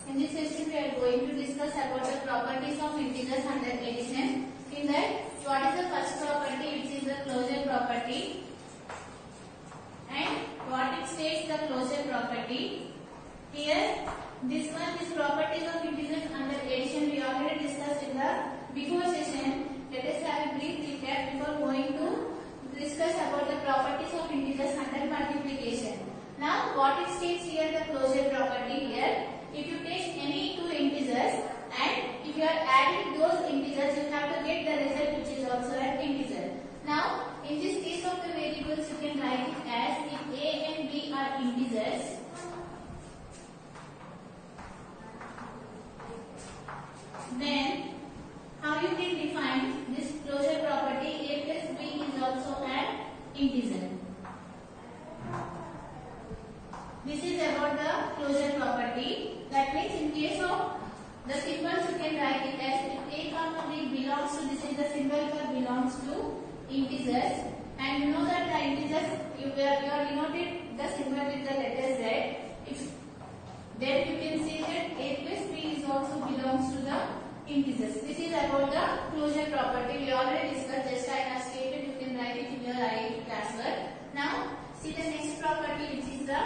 In this session, we are going to discuss about the properties of integers under addition. In that, what is the first property, which is the closure property, and what it states the closure property. Here, this properties of integers under addition we already discussed in the before session. Let us have a brief recap before going to discuss about the properties of integers under multiplication. Now, what it states here, the closure property here. If you take any two integers and if you are adding those integers, you have to get the result which is also an integer. Now, in this case of the variables, you can write it as if a and b are integers. Then, how you can define this closure property? A plus b is also an integer. This is about the closure property. That means in case of the symbols, you can write it as if a comma b belongs to, this is the symbol for belongs to integers, and you know that the integers you are denoted the symbol with the letter z. If then you can say that a plus b is also belongs to the integers. This is about the closure property. We already discussed. Just I have stated, you can write it in your IIT classwork. Now see the next property, which is the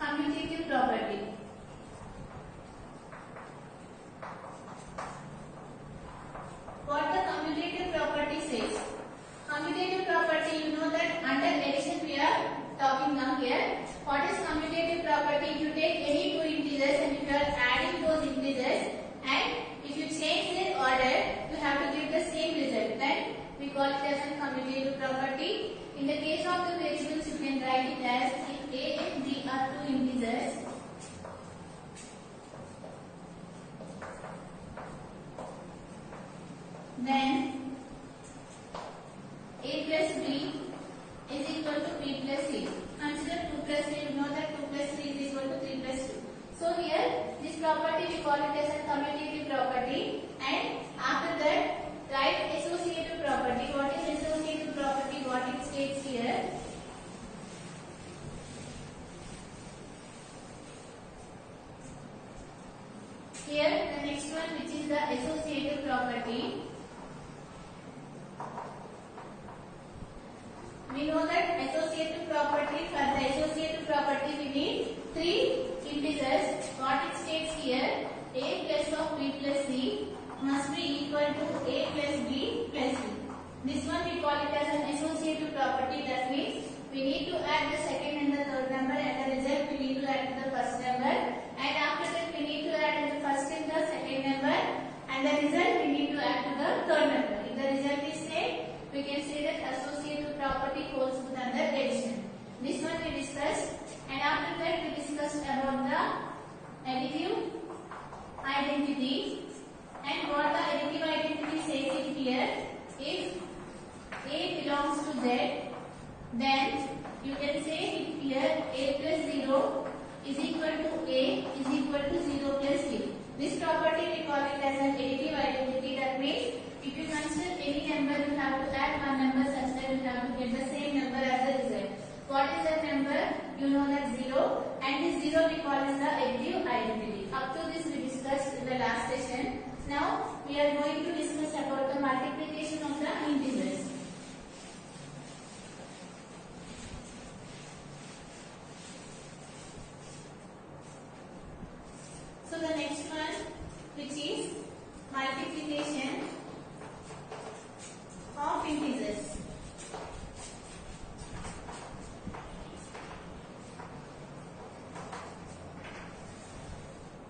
commutative property. What the commutative property says? Commutative property, you know that under addition we are talking now here. What is commutative property? If you take any two integers and if you are adding those integers and if you change their order, you have to get the same result. Then we call it as a commutative property. In the case of the variables, you can write it as if a and b are two integers. Then a plus b is equal to b plus c. Consider 2 plus 3. You know that 2 plus 3 is equal to 3 plus 2. So here this property we call it as a commutative property, and after that write associative property. What is associative property? What it states here. Here the next one, which is the associative property. We know that associative property, for the associative property we need three integers. What it states here, a plus of b plus c must be equal to a plus b plus c. This one we call it as an associative property. That means we need to add the second and the third number, and the result we need to add to the first number, and after that we need to add the first and the second number, and the result we need to add to the third number. If the result is same, we can say that associative property holds good under addition. This one we discussed, and after that we discussed about the additive identity, and what the additive identity says it here. If a belongs to z, then you can say it here a plus 0 is equal to a is equal to 0 plus b. This property we call it as an additive identity. That means if you consider any number, you have to add one number such that you have to get the same number as the result. What is that number? You know that 0, and this 0 we call as the additive identity. Up to this we discussed in the last session. Now we are going to discuss about the multiplication of the integers. So the next one, which is multiplication of integers.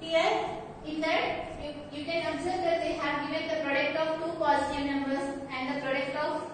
Here, in that, you can observe that they have given the product of two positive numbers and the product of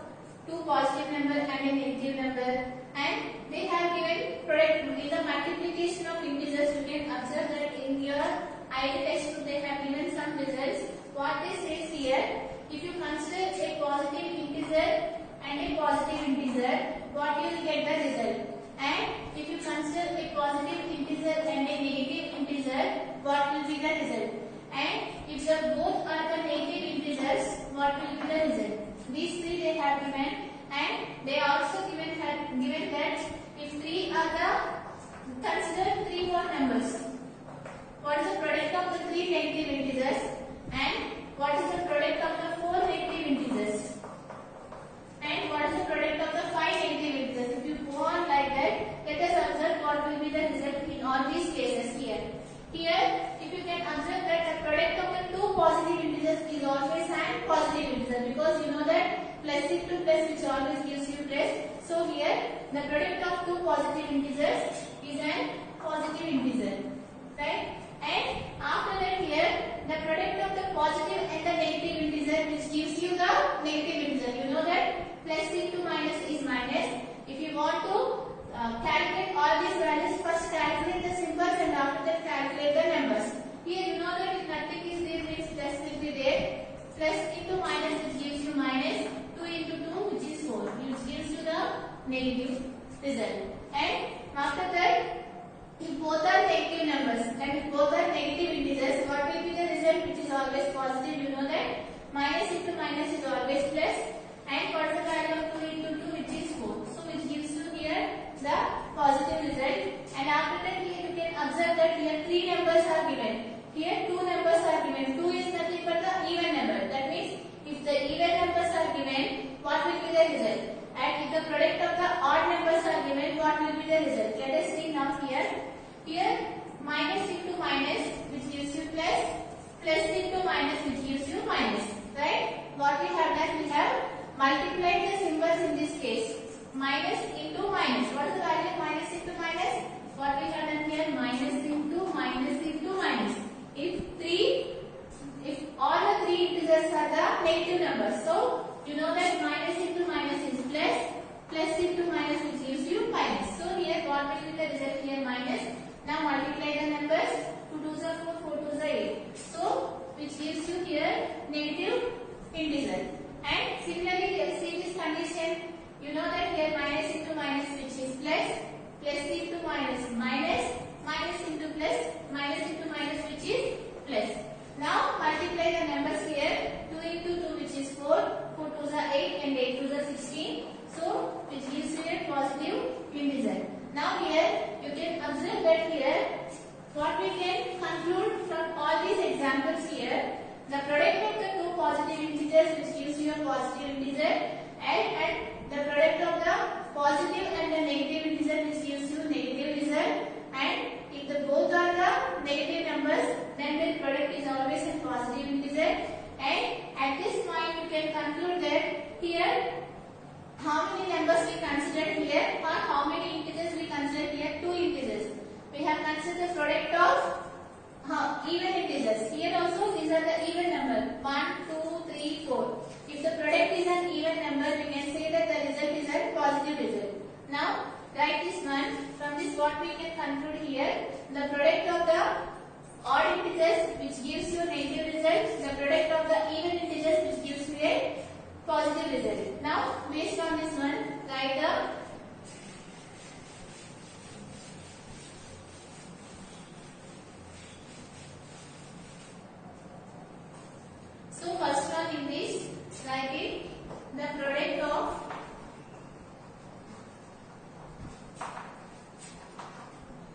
two positive numbers and a negative number, and they have given product in the multiplication of integers. You can observe that in your IIT textbook they have given some results. What they say here, if you consider a positive integer and a positive integer, what you will get the result, and if you consider a positive integer and a negative integer, what will be the result, and if the both are the negative integers, what will be the result. These three they have given, and they also given that if three are the, consider three more numbers. What is the product of the plus into plus, which always gives you plus. So here the product of two positive integers is an positive integer, right? And after that here the product of the positive and the negative integer, which gives you the negative integer. You know that plus into minus is minus. If you want to calculate all these values, first calculate the symbols and after that calculate the numbers. Here you know that if nothing is there, means plus will be there. Plus into minus, which gives you minus. 2 into 2, which is 4, which gives you the negative result. And after that, if both are negative numbers and if both are negative integers, what will be the result, which is always positive? You know that minus into minus is always plus. And what is the value of 2 into 2, which is 4. So which gives you here the positive result. And after that, here you can observe that here 3 numbers are given. Here 2 numbers are given. 2 is nothing but the even number. That means if the even numbers are given, what will be the result? And if the product of the odd numbers are given, what will be the result? Let us see now here. Here minus into minus, which gives you plus. Plus into minus, which gives you minus. Right? What we have done, we have multiplied the symbols in this case. Minus into minus. What is the value of minus into minus? What we have done here? Minus into minus into minus. If all the three integers are the negative numbers, so you know that minus into minus is plus, plus into minus, which gives you minus. So here what will be the result here? Minus. Now multiply the numbers. 2 2s are 4, 4 2s are 8. So which gives you here negative integer. And similarly, see this condition. You know that here minus into minus, which is plus, plus into minus minus, minus into plus, minus into minus, which is plus. Now multiply the numbers here. 2 into 2, which is 4, 4 2s are 8 and 8 2s are 16. So which gives you a positive integer. Now here you can observe that here what we can conclude from all these examples here. The product of the two positive integers, which gives you a positive integer, and the product of the positive and the negative integer, which gives you negative result. And if the both are the negative numbers, then the product is always a positive integer. And at this point you can conclude that here how many numbers we considered here, or how many integers we considered here? 2 integers. We have considered the product of even integers. Here also these are the even number 1, 2, 3, 4. If the product is an even number, we can say that the result is a positive result. Now write this one. From this what we can conclude here, the product of the odd integers, which gives you negative result, the product of the even integers, which gives you a positive result. Now based on this one, write the first one in this, write it, the product of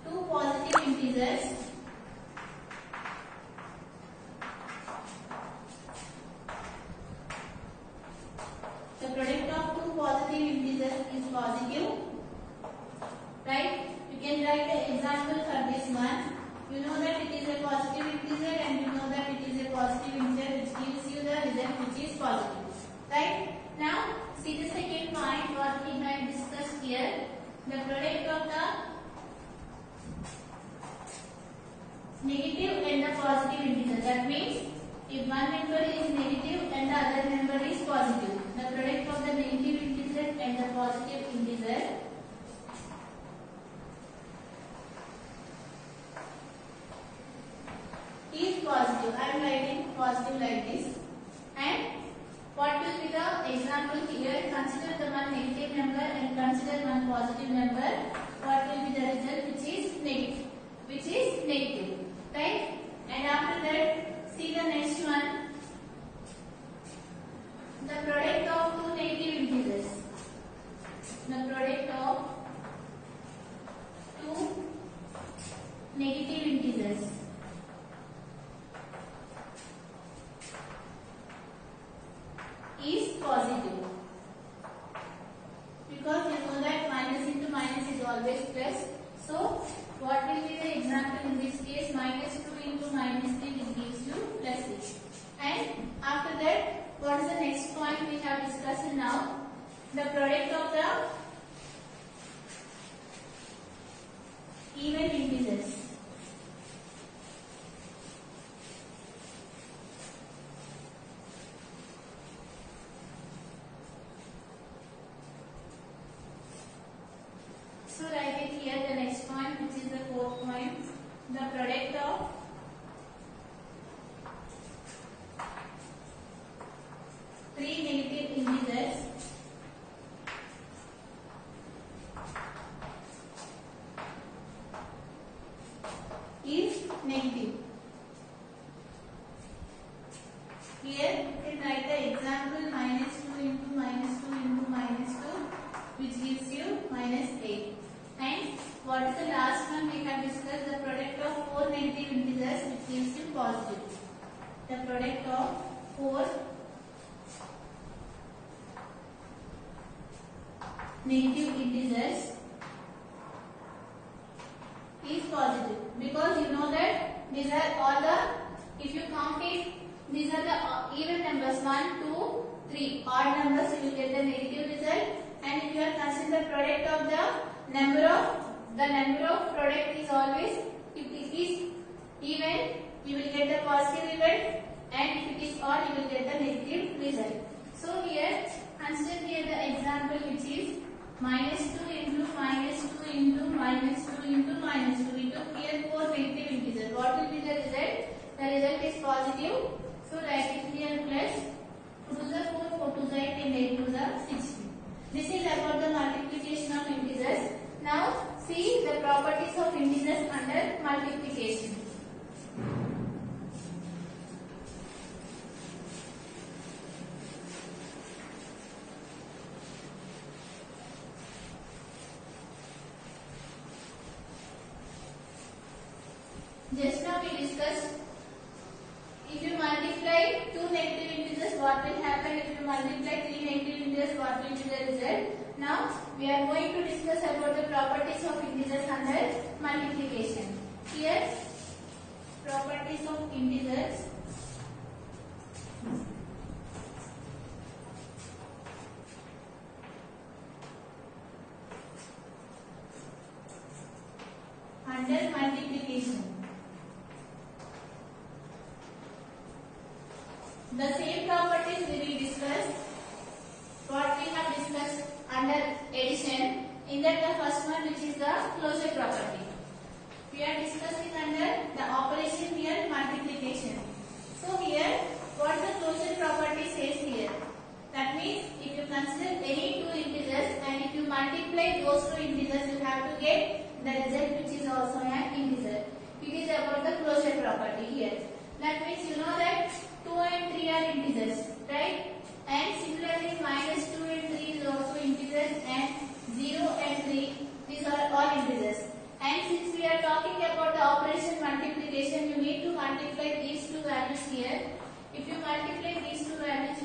two positive integers is positive, right? You can write the example for this one. You know that it is a positive integer and you know that it is a positive integer, which gives you the result which is positive, right? Now see the second point what we have discussed here, the product of the negative and the positive integer. That means if one number is negative and the other number is positive, the product of the negative integer and the positive integer is positive. I am writing positive like this. And what will be the example here? Consider the one negative number and consider one positive number. What will be the result, which is negative? Which is negative, right? And after that, see the next one. The product of two negative integers. The product of two negative integers is positive, because you know that minus into minus is always plus. So what will be the example in this case? Minus 2 into minus 3, which gives you plus 6. And after that, what is the next point we have discussed now? The product of the even integers. So write it here, the next point, which is the fourth point. The product of three negative integers is negative. Here you can write the example -2 into -2 into -2, which gives you -8. And what is the last one we have discussed? The product of four negative integers, which gives you positive. The product of four negative integers is positive, because you know that these are all the, if you count it, these are the even numbers 1, 2, 3. Odd numbers you will get the negative result, and if you are considering the product of the number of product is always, if it is even you will get the positive result, and if it is odd you will get the negative result. So here consider here the example, which is -2 into -2 into -2 into -2. We took here four negative integers. What will be the result? The result is positive. So write it here plus 2 to the 4, 4 to the 8, and 8 to the 16. This is about the multiplication of integers. Now see the properties of integers under multiplication. Just now we discussed, if you multiply two negative integers, what will happen? If you multiply three negative integers, what will be the result? Now we are going to discuss about the properties of integers under multiplication. Here, properties of integers. Under multiplication. The same properties we will discuss what we have discussed under addition. In that, the first one, which is the closure property. We are discussing under the operation here, multiplication. So here, what the closure property says here? That means if you consider any two integers and if you multiply those two integers, you have to get the result which is also an integer. It is about the closure property here. That means you know that 2 and 3 are integers, right? And similarly -2 and 3 is also integers, and 0 and 3, these are all integers. And since we are talking about the operation multiplication, you need to multiply these two values here. If you multiply these two values,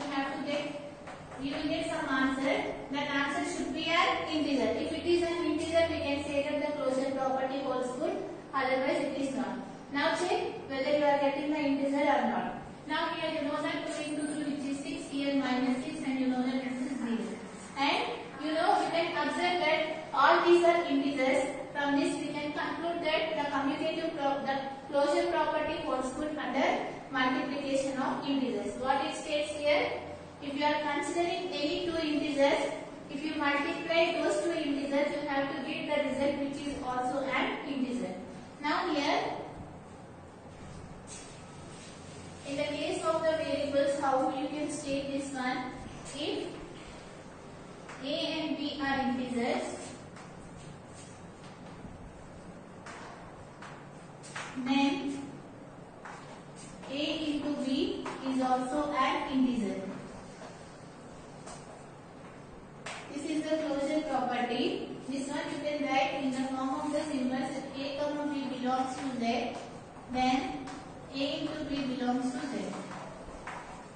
you will get some answer. That answer should be an integer. If it is an integer, we can say that the closure property holds good, otherwise it is not. Now check whether you are getting the integer or not. Now here you know that 2 into 2, which is 6, here -6, and you know that this is 0. And you know we can observe that all these are integers. From this we can conclude that the commutative the closure property holds good under multiplication of integers. What it states here? If you are considering any two integers, if you multiply those two integers, you have to get the result which is also an integer. Now here, in the case of the variables, how you can state this one? If a and b are integers, then a into b is also an integer. This is the closure property. This one you can write in the form of the symbols. If a comma b belongs to z, then a into b belongs to z.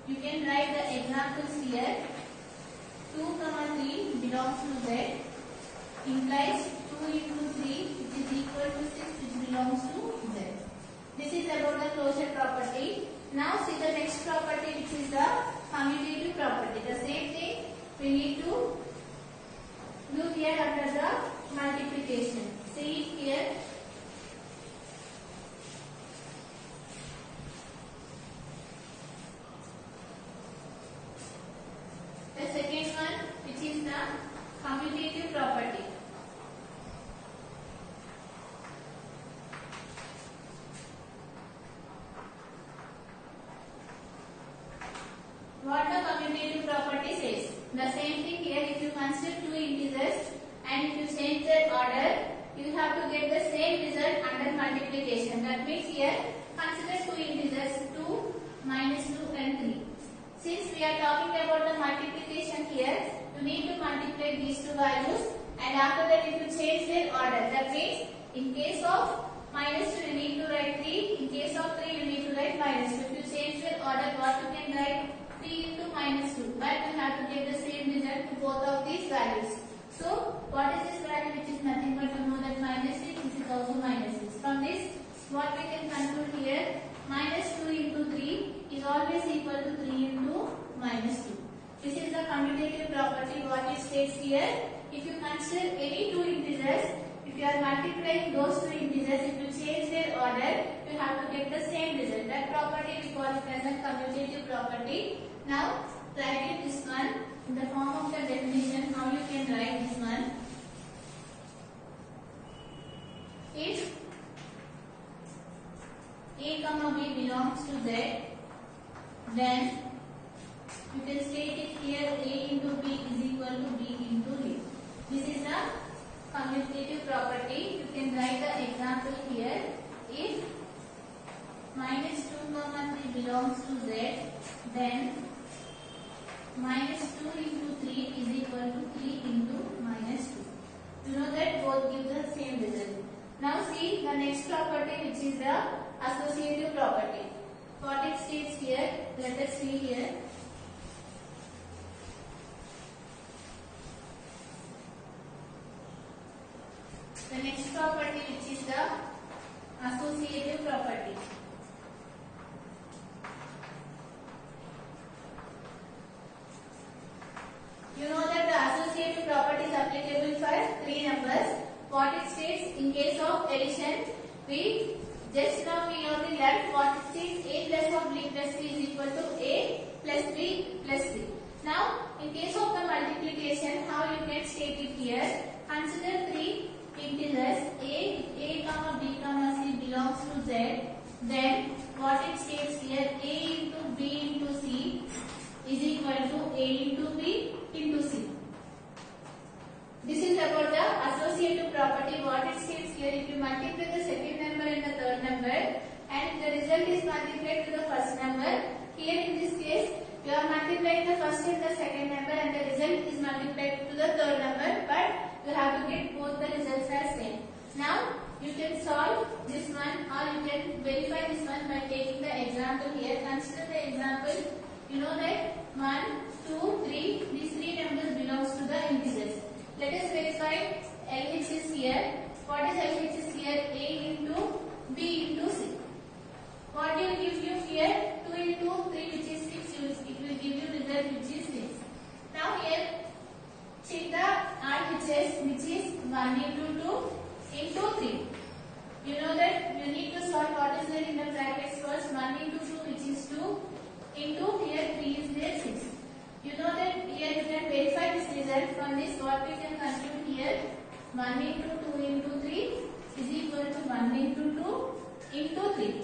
You can write the examples here. 2 comma 3 belongs to z, implies 2 into 3, which is equal to 6, which belongs to z. This is about the closure property. Now see the next property, which is the commutative here, consider two integers 2, -2 and 3. Since we are talking about the multiplication here, you need to multiply these two values and after that you will change their order. That means in case of -2 you need to write 3, in case of 3 you need to write -2. If you change their order, what you can write? 3 into -2, but you have to get the same result to both of these values. So what is this value, which is nothing but to know that -6, this is also -6. From this what we can conclude here, -2 into 3 is always equal to 3 into -2. This is the commutative property what it states here. If you consider any two integers, if you are multiplying those two integers, if you change their order, you have to get the same result. That property we call it as a commutative property. Now write it this one in the form of the definition. How you can write this one? If A comma B belongs to Z, then you can state it here, A into B is equal to B into A. This is the commutative property. You can write the example here. If -2 comma 3 belongs to Z, then -2 into 3 is equal to 3 into -2. You know that both give the same result. Now see the next property, which is the associative property. What it states here, let us see here. The next property, which is the associative property. You know that the associative property is applicable for three numbers. What it states, in case of addition, we just now we know the left. What it states, A plus of B plus C is equal to A plus B plus C. Now, in case of the multiplication, how you can state it here? Consider three integers A comma B comma C belongs to Z. Then what it states here, A into B into C is equal to A into B into C. This is about the associative property. What it states here, if you multiply the second number and the third number, and if the result is multiplied to the first number, here in this case you are multiplying the first and the second number and the result is multiplied to the third number, but you have to get both the results as same. Now you can solve this one or you can verify this one by taking the example here. Consider the example. You know that 1, 2, 3, these three numbers belongs to the integers. Let us verify LHS here. What is LHS here? A into B into C. What will give you here? 2 into 3, which is 6. It will give you result which is 6. Now here check the RHS, which is 1 into 2 into 3. You know that you need to solve what is there in the brackets first. 1 into 2, which is 2 into here 3 is there 6. You know that here you can verify this result. From this what we can conclude here, 1 into 2 into 3 is equal to 1 into 2 into 3.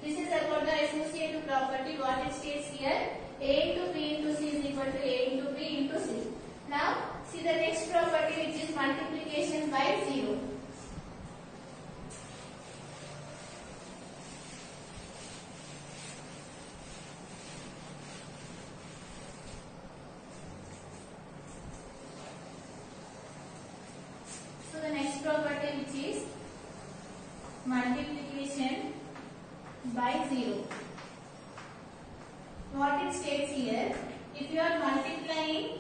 This is about the associative property. What it states here, A into B into C is equal to A into B into C. Now see the next property, which is multiplication by 0. Property, which is multiplication by 0. What it states here, if you are multiplying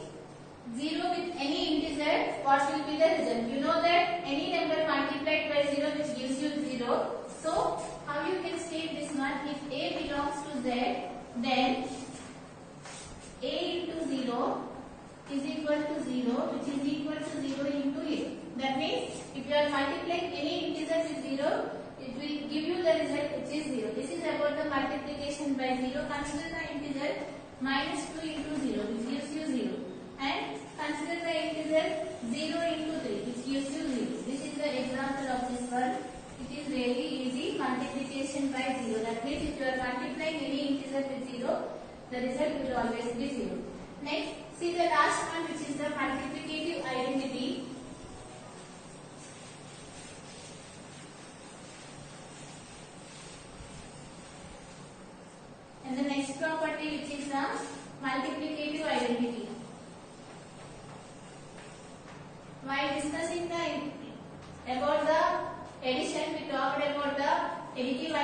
0 with any integer, what will be the result? You know that any number multiplied by 0 which gives you 0. So how you can state this one? If A belongs to Z, then A into 0 is equal to 0, which is equal to 0 into A. That means if you are multiplying any integer with 0, it will give you the result which is 0. This is about the multiplication by 0. Consider the integer -2 into 0, which gives you 0. And consider the integer 0 into 3, which gives you 0. This is the example of this one. It is really easy, multiplication by 0. That means if you are multiplying any integer with 0, the result will always be 0. Next, see the last one, which is the multiplicative identity.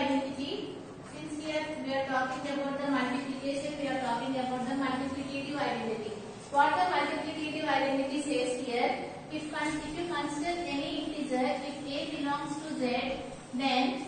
identity. Since here we are talking about the multiplication, we are talking about the multiplicative identity. What the multiplicative identity says here, if you consider any integer, if a belongs to z, then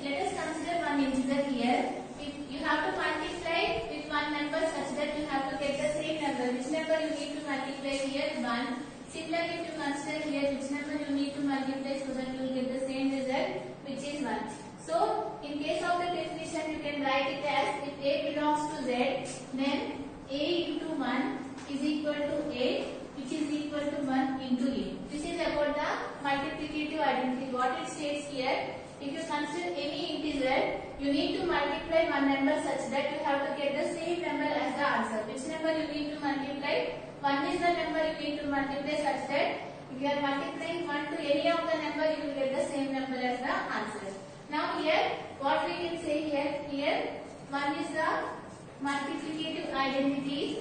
let us consider one integer here. If you have to multiply with one number such that you have to get the same number. Which number you need to multiply here? 1. Similarly, if you consider here, which number you need to multiply so that you will get the same result, which is 1. So, in case of the definition, you can write it as if a belongs to z, then a into 1 is equal to a, which is equal to 1 into a. This is about the multiplicative identity. What it states here, if you consider any integer, you need to multiply one number such that you have to get the same number as the answer. Which number you need to multiply? 1 is the number you need to multiply such that if you are multiplying 1 to any of the number, you will get the same number as the answer. Now here, what we can say here 1 is the multiplicative identity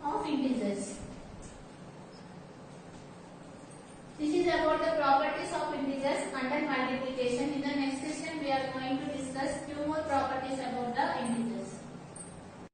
of integers. This is about the properties of integers under multiplication. In the next session, we are going to discuss